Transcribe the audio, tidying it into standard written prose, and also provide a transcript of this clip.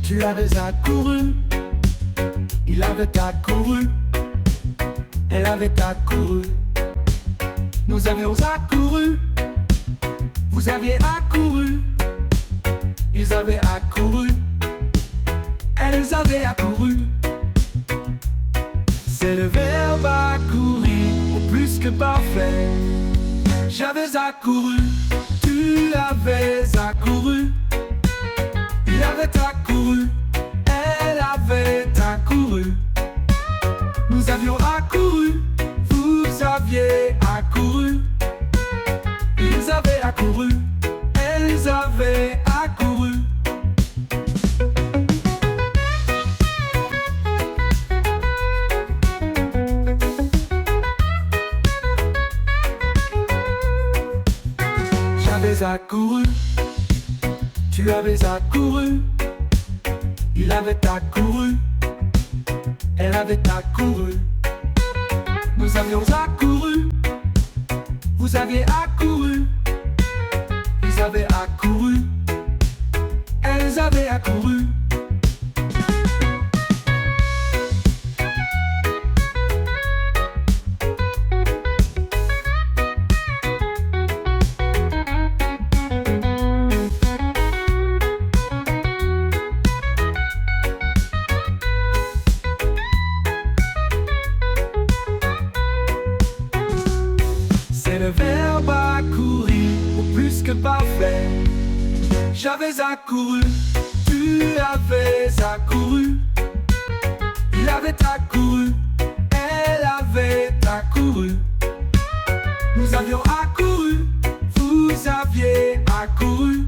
Tu avais accouru, il avait accouru, elle avait accouru, nous avions accouru, vous aviez accouru, ils avaient accouru, elles avaient accouru. C'est le verbe accourir, au plus que parfait. J'avais accouru, tu avais accouru, il avait accouru, elle avait accouru, nous avions accouru, vous aviez accouru, ils avaient accouru, elles avaient accouru. J'avais accouru, tu avais accouru, il avait accouru, elle avait accouru, nous avions accouru, vous aviez accouru, ils avaient accouru, elles avaient accouru. C'est le verbe accourir, au plus que parfait. J'avais accouru, tu avais accouru, il avait accouru, elle avait accouru, nous avions accouru, vous aviez accouru,